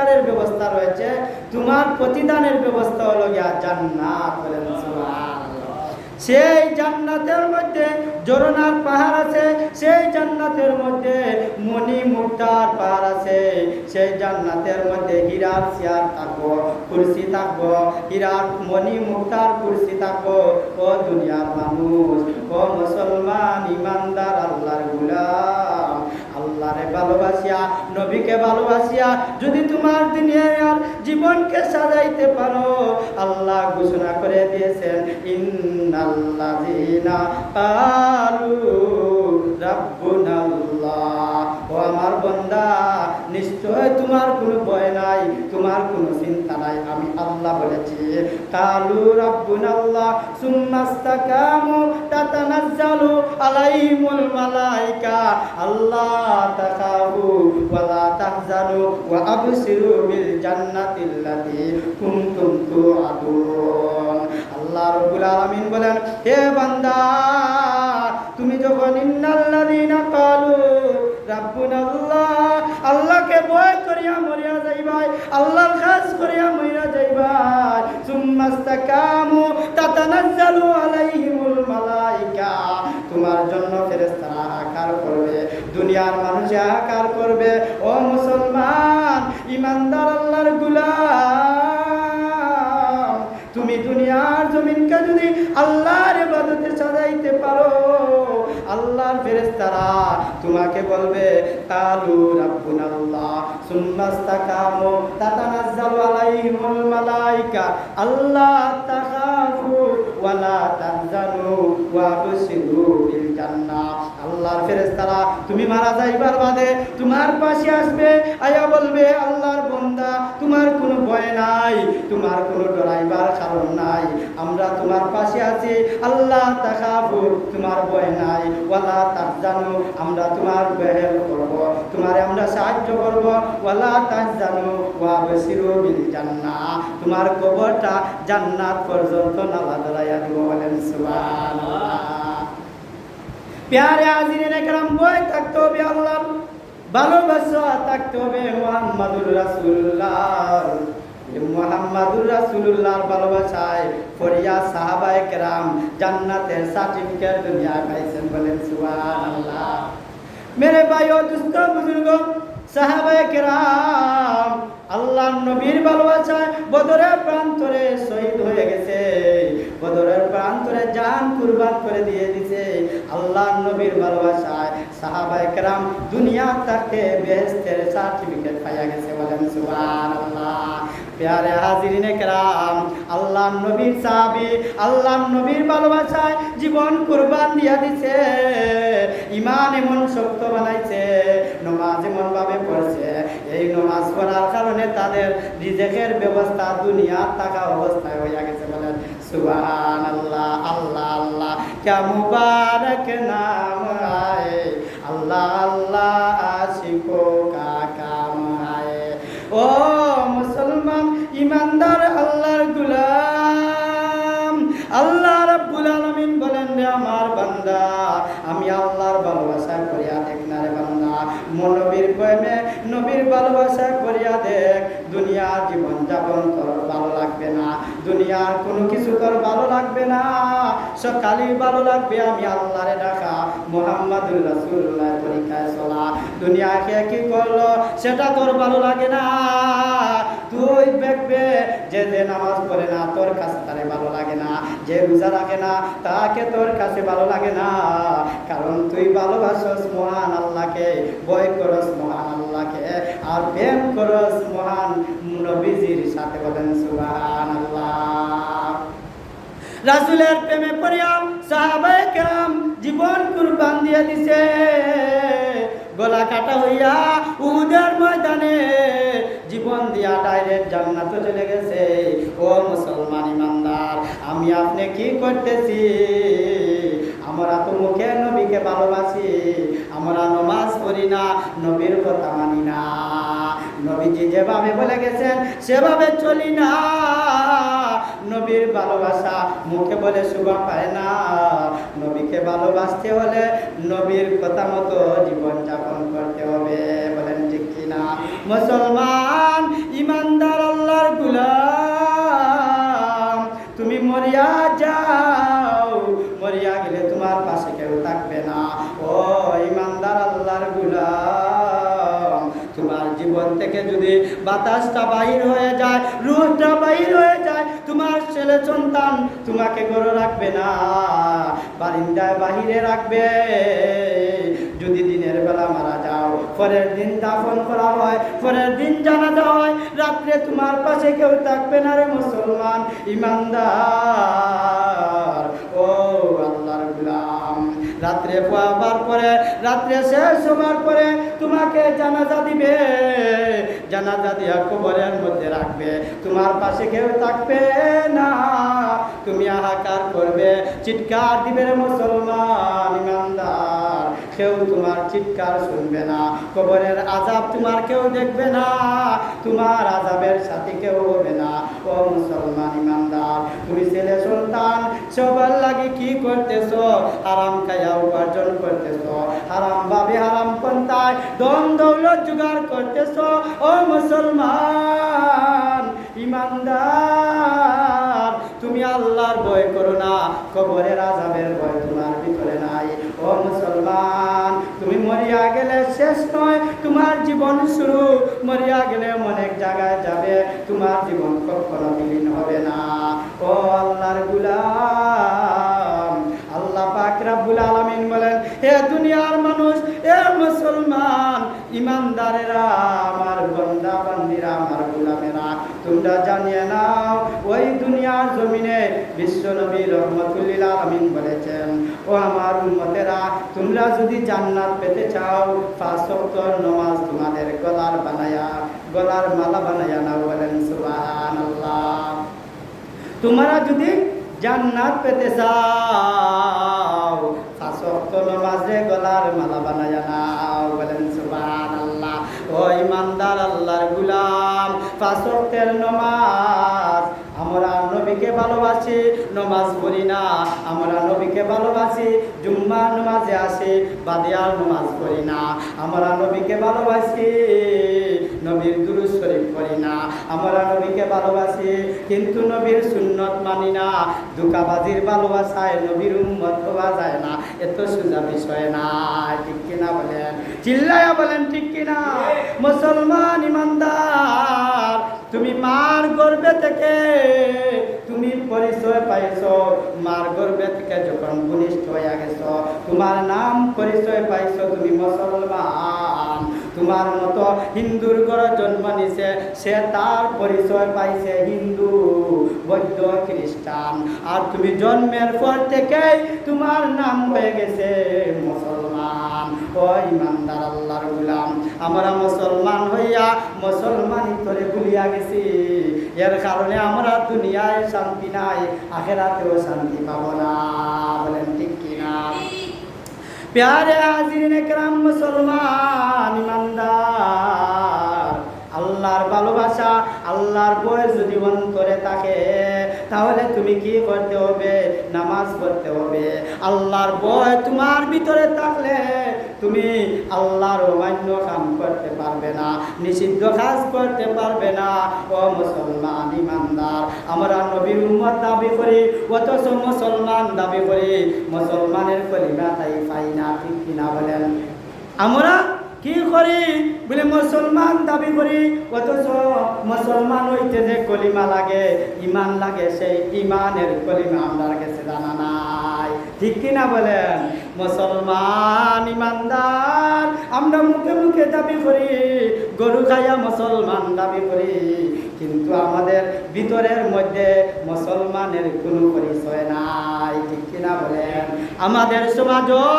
পুরস্কারের ব্যবস্থা রয়েছে, তোমার প্রতিদানের ব্যবস্থা হলো গিয়া জান্নাত। বলেন সুবহানাল্লাহ। সেই জান্নাতের মধ্যে ঝরনার পাহাড় আছে, সেই জান্নাতের মধ্যে মণি মুক্তার পাহাড় আছে, সেই জান্নাতের মধ্যে হীরার চেয়ার থাকবো, কুরসি থাকবো, হীরার মণি মুক্তার কুরসি থাকবো। ও দুনিয়ার মানুষ, ও মুসলমান ইমানদার আল্লাহর গোলাম, আল্লাহরে ভালোবাসিয়া, নবীকে ভালোবাসিয়া যদি তোমার দুনিয়ার জীবনকে সাজাইতে পারো, আল্লাহ ঘোষণা করে দিয়েছেন, ইন্নাল্লাযীনা ক্বালু রাব্বুনাল্লাহ, ও আমার বান্দা নিশ্চয় তোমার কোনো ভয় নাই, তোমার কোনো চিন্তা নাই, আমি আল্লাহ বলেছি। ক্বালু রাব্বুনাল্লাহ সুম্মাস্তাকামু তাতানাজ্জালু আলাইহিমুল মালায়েকা আল্লাহ তাখাফু ওয়া লা তাহজানু ওয়া আবশিরু বিল জান্নাতিল্লাতী কুনতুম তুআদুন। আল্লাহ রাব্বুল আলামিন বলেন, হে বান্দা, তুমি যখন ইন্নাল্লাযীনা ক্বালু রাব্বুনাল্লাহ, আল্লাহকে ভয় করিয়া মরিয়া যাইবাই, আল্লাহর কাজ করিয়া মরিয়া যাইবাই, সুম্মাস্তাকামু তাতানাজ্জালু আলাইহিমুল মালায়েকা, তোমার জন্য ফেরেশতারা হাহাকার করবে, দুনিয়ার মানুষ হাহাকার করবে। ও মুসলমান ইমানদার আল্লাহর গোলাম, তুমি দুনিয়ার জমিনকে যদি আল্লাহর ইবাদতে সাজাইতে পারো, আল্লাহর ফেরেশতারা তোমাকে বলবে, ক্বালু রাব্বুনাল্লাহ সুম্মাস্তাকামু তাতানাজ্জালু আলাইহিমুল মালায়েকা আল্লাহ তাখাফু ওয়া লা তাহজানু ওয়া আবশিরু বিল জান্নাহ। আল্লাহর ফেরেশতারা তুমি মারা যাইবার বাদে তোমার পাশে আসবে, আয়া বলবে, আল্লাহর বান্দা তোমার কোনো ভয় নাই, তোমার কোনো ডরাইবার কারণ নাই, আমরা তোমার পাশে আছি, আল্লাহ তাখাফু তোমার ভয় নাই, ওয়া লা তাহজানু আমরা তোমার হেল্প করব, তোমারে আমরা সাহায্য করব, ওয়া লা তাহজানু ওয়া আবশিরু বিল জান্নাহ তোমার কবরটা জান্নাত পর্যন্ত নালা ধরাইয়া দিব। বলেন সুবহানাল্লাহ। প্যারে হাজিরিন একরাম, ভয় থাকতে হবে আল্লাহর, ভালোবাসা থাকতে হবে মুহাম্মাদুর রাসূলুল্লাহ, মুহাম্মাদুর রাসূলুল্লাহর ভালোবাসায় ফরিয়া সাহাবায়ে কেরাম জান্নাতের সার্টিফিকেট দুনিয়ায় পাইছেন। বলেন সুবহানাল্লাহ। মেরে ভাই ও দোস্ত বুজুর্গ, সাহাবায়ে কেরাম আল্লাহর নবীর ভালোবাসায় বদরের প্রান্তরে শহীদ হয়ে গেছে, বদরের প্রান্তরে জান কুরবান করে দিয়ে দিয়েছে। আল্লাহর নবীর ভালোবাসায় সাহাবায়ে কেরাম দুনিয়া থাকতে বেহেশতের সার্টিফিকেট পাইয়া গেছে। বলেন সুবহানাল্লাহ। প্যারে হাজিরিনে কেরাম, আল্লাহর নবীর সাহাবী আল্লাহর নবীর ভালোবাসায় জীবন কুরবান দিয়া দিছে, ঈমান এমন শক্ত বানাইছে, নামাজ এমন ভাবে পড়ছে, এই নামাজ পড়ার কারণে তাদের রিজেকের ব্যবস্থা দুনিয়া থাকা অবস্থায় হইয়া গেছে। বলেন সুবহানাল্লাহ। আল্লাহ আল্লাহ ক্যা মুবারক নাম আয়ে, আল্লাহ আল্লাহ আশিকো কা কাম আয়ে। ও মুসলমান ইমানদার আল্লাহর গোলাম, আল্লাহ রাব্বুল আলামিন বলেন, রে আমার বান্দা, আমি আল্লাহর ভালোবাসা করিয়া দেখ না রে বান্দা, নবীর প্রেমে নবীর ভালোবাসা করিয়া দেখ, দুনিয়ার জীবন যাপন তোর ভালো লাগবে না, দুনিয়ার কোনো কিছু তোর ভালো লাগবে না, সকালই ভালো লাগবে আমি আল্লাহরে ডাকা, মুহাম্মাদুর রাসূলুল্লাহর তরিকায় চলা। দুনিয়াকে কি করলো সেটা তোর ভালো লাগে না, তুই দেখবে যে যে নামাজ পড়ে না তোর কাছে তারে ভালো লাগে না, যে রোজা রাখে না তাকে তোর কাছে ভালো লাগে না, কারণ তুই ভালোবাসস মহান আল্লাহকে, ভয় করস মহান আল্লাহকে, আর প্রেম করস মহান নবীজির সাথে। বলেন সুবহানাল্লাহ। রাসূলের প্রেমে পড়িয়া সাহাবায়ে কেরাম জীবন কুরবান দিয়ে দিছে, গলা কাটা হইয়া উহুদের ময়দানে জীবন দিয়া ডাইরেক্ট জান্নাতে চলে গেছে। ও মুসলমান ইমানদার, আমি আপনি কি করতেছি? আমরা তো মুখে নবীকে ভালোবাসি, আমরা নামাজ পড়ি না, নবীর কথা মানি না, নবীজি যেভাবে বলে গেছেন সেভাবে চলি না, নবীর ভালোবাসা মুখে বলে শোভা পায় না, নবীকে ভালোবাসতে হলে নবীর কথা মতো জীবন যাপন করতে হবে। বলেন ঠিক কিনা? মুসলমান যদি বাতাসটা বাহির হয়ে যায়, রূহটা বাহির হয়ে যায়, তোমার ছেলে সন্তান তোমাকে ঘরে রাখবে না, বারিন্দায় বাহিরে রাখবে। যদি দিনের বেলা মারা যাও, পরের দিন দাফন করা হয়, পরের দিন জানাজা হয়, রাত্রে তোমার পাশে কেউ থাকবে না রে মুসলমান ইমানদার। ও আল্লাহর গোলাম, রাত্রে পোয়াবার পরে, রাত্রে শেষ হবার পরে তোমাকে জানাজা দিবে, জানাজা দিয়া কবরের মধ্যে রাখবে, তোমার পাশে কেউ থাকবে না, তুমি হাহাকার করবে, চিৎকার দিবে রে মুসলমান ইমানদার, কেউ তোমার চিৎকার শুনবে না, কবরের আযাব তোমার কেউ দেখবে না, তোমার আযাবের সাথে কেউ হবে না। ও মুসলমান ইমানদার, তুমি ছেলে সন্তান সবার লাগে কি করতেছো? হারাম খাইয়া উপার্জন করতেছো, হারাম ভাবে হারাম পন্থায় ধন দৌলত জোগাড় করতেছো। ও মুসলমান ইমানদার, তুমি আল্লাহর ভয় করো না, কবরের আযাবের ভয় তোমার ভিতরে নাই। ও মুসলমান, তুমি মরিয়া গেলে শেষ নয়, তোমার জীবন শুরু, মরিয়া গেলে অনেক জায়গায় যাবে, তোমার জীবন কখনো বিলীন হবে না। ও আল্লাহর গোলাম, আল্লাহ পাক রব্বুল আলামিন বলেন, হে দুনিয়ার মানুষ, হে মুসলমান ইমানদারেরা, আমার বান্দা বান্দিরা, আমার গোলামেরা, তোমরা জানিয়ে নাও, ওই দুনিয়ার জমিনে বিশ্ব নবী রহমাতুল লিল আলামিন বলেছেন, ও আমার উম্মতেরা, তোমরা যদি জান্নাত পেতে চাও, 5 ওয়াক্ত নামাজ তোমাদের গলার মালা বানায়া নাও। বলেন সুবহানাল্লাহ। তোমরা যদি জান্নাত পেতে চাও, 5 ওয়াক্ত নামাজে গলার মালা বানায়া নাও। বলেন সুবহানাল্লাহ। ও ইমানদার আল্লাহর গোলাম, 5 ওয়াক্তের নামাজ, আমরা নবীকে ভালোবাসি, নামাজ পড়ি না, আমরা নবীকে ভালোবাসি, জুম্মার নামাজে আসি, বাদিয়ার নামাজ পড়ি না, আমরা নবীকে ভালোবাসি, নবীর দুরূদ শরীফ পড়ি না, আমরা নবীকে ভালোবাসি, কিন্তু নবীর সুন্নত মানি না, ধোঁকাবাজির ভালোবাসায় নবীর উম্মত হওয়া যায় না, এত সোজা বিষয় না। ঠিক কিনা বলেন? চিল্লায়া বলেন ঠিক কিনা? মুসলমান ইমানদার, তুমি মার গর্ভে থেকে তুমি পরিচয় পাইছো, মার গর্ভে থেকে যখন ভূমিষ্ঠ হয়ে গেছো, তোমার নাম পরিচয় পাইছো তুমি মুসলমান। তোমার মতো হিন্দুর ঘরে জন্ম নিছে, সে তার পরিচয় পাইছে হিন্দু, বৌদ্ধ, খ্রিস্টান, আর তুমি জন্মের পর থেকেই তোমার নাম হয়ে গেছে মুসলমান। ও ইমানদার আল্লাহর গোলাম, আমরা মুসলমান হইয়া মুসলমানই তোরে ভুলিয়া গেছি, এর কারণে আমরা দুনিয়ায় শান্তি নাই, আখিরাতেও শান্তি পাবো না। বলেন ঠিক কিনা? প্যারে হাজিরিন একরাম, মুসলমান ইমানদার, আল্লাহর ভালোবাসা, আল্লাহর ভয় যদি অন্তরে থাকে, তাহলে তুমি কি করতে হবে? নামাজ পড়তে হবে। আল্লাহর ভয় তোমার ভিতরে থাকলে তুমি আল্লাহর অমান্য কাম করতে পারবে না, নিষিদ্ধ কাজ করতে পারবে না। ও মুসলমান ইমানদার, আমরা নবীর উম্মত দাবি করি, অথচ মুসলমান দাবি করি, মুসলমানের কলিমা তাই পাই না। ঠিক কিনা বলেন? আমরা কি করি? বলে মুসলমান দাবি করি, অথচ মুসলমান হইতে যে কলিমা লাগে, ইমান লাগে, সেই ইমানের কলিমা আমার কাছে জানা নাই। ঠিক কিনা বলেন? মুসলমান ইমানদার, আমরা মুখে মুখে দাবি করি, গরু খাইয়া মুসলমান দাবি করি, কিন্তু আমাদের ভিতরের মধ্যে মুসলমানের কোনো পরিচয় নাই। ঠিক কিনা বলেন? আমাদের সমাজ